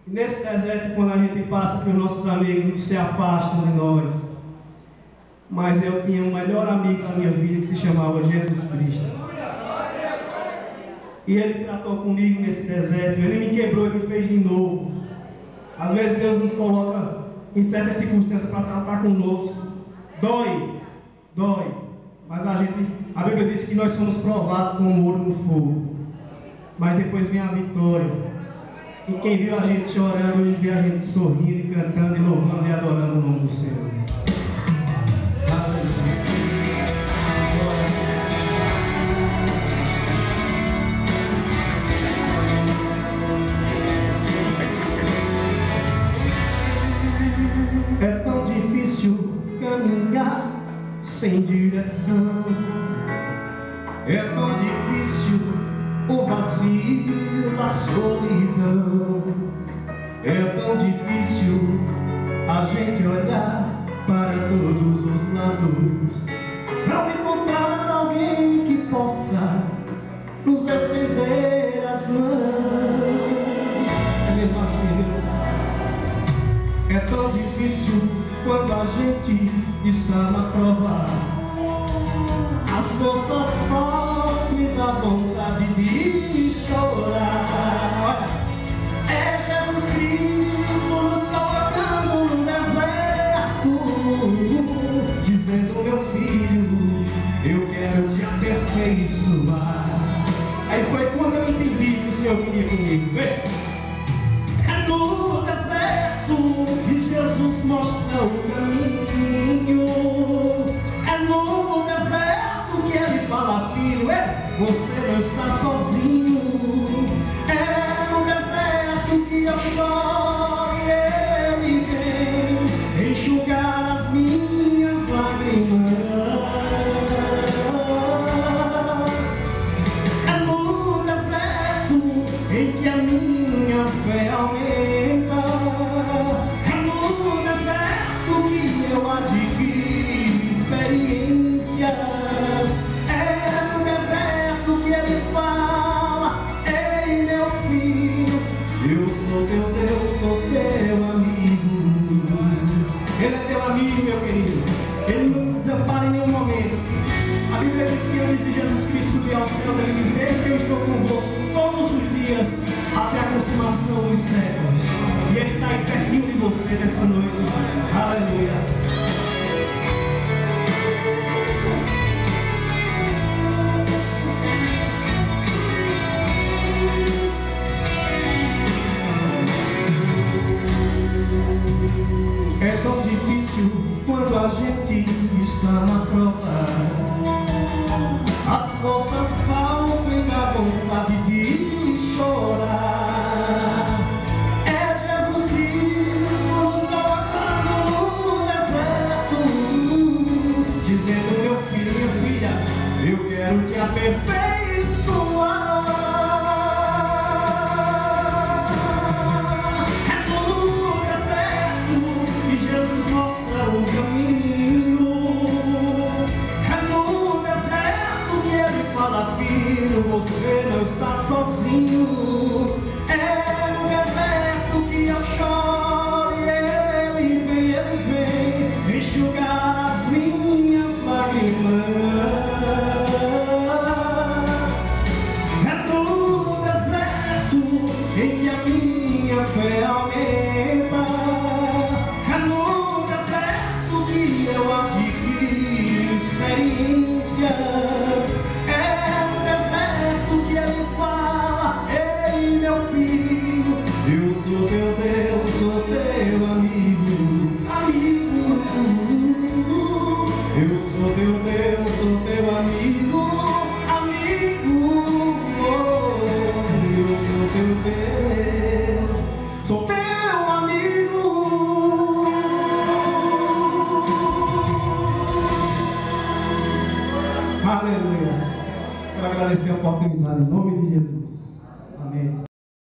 E nesse deserto, quando a gente passa, que os nossos amigos se afastam de nós, mas eu tinha um melhor amigo na minha vida que se chamava Jesus Cristo. E Ele tratou comigo nesse deserto, Ele me quebrou e me fez de novo. Às vezes Deus nos coloca em certas circunstâncias para tratar conosco. Dói, mas a Bíblia diz que nós somos provados como ouro no fogo. Mas depois vem a vitória. E quem viu a gente chorando, hoje vê a gente sorrindo, cantando e louvando e adorando o nome do Senhor. É tão difícil caminhar sem direção. É tão difícil o vazio da solidão. É tão difícil a gente olhar para todos os lados, não encontrar alguém que possa nos estender as mãos. É mesmo assim, é tão difícil quando a gente está na prova. As forças faltam e dá vontade de chorar. Olha, é Jesus Cristo nos colocando no deserto, dizendo: meu filho, eu quero te aperfeiçoar. Aí foi quando eu entendi que o Senhor queria comigo. Vê? É no deserto que Jesus mostra o caminho. É no deserto que Ele fala: filho, você não está sozinho. É no deserto que eu choro e Ele vem enxugar as minhas lágrimas. É no deserto em que a minha fé aumenta. É no deserto que eu adquiro experiências. É no deserto que Ele fala: ei, meu filho, eu sou teu Deus, sou teu amigo. Ele é teu amigo, meu querido. Ele não desampara em nenhum momento. A Bíblia diz que antes de Jesus Cristo subir aos céus, Ele diz: eis que eu estou convosco todos os dias até a consumação dos séculos. E Ele está aí pertinho de você nessa noite. Aleluia. É tão difícil quando a gente está na prova. As forças faltam e dá vontade de chorar. É Jesus Cristo nos colocando no deserto, dizendo: meu filho, minha filha, eu quero te aperfeiçoar. É no deserto que Jesus mostra o caminho. É no deserto que Ele fala: filho, você não está sozinho. É no deserto que eu choro e Ele vem enxugar as minhas lágrimas. É no deserto em que a minha fé aumenta. É no deserto que eu adquiro experiências. É no deserto que Ele fala: ei, meu filho, eu sou teu Deus, sou teu amigo. Amigo, eu sou teu Deus, sou teu amigo. Amigo, eu sou teu Deus, sou teu amigo. Aleluia. Quero agradecer a oportunidade em nome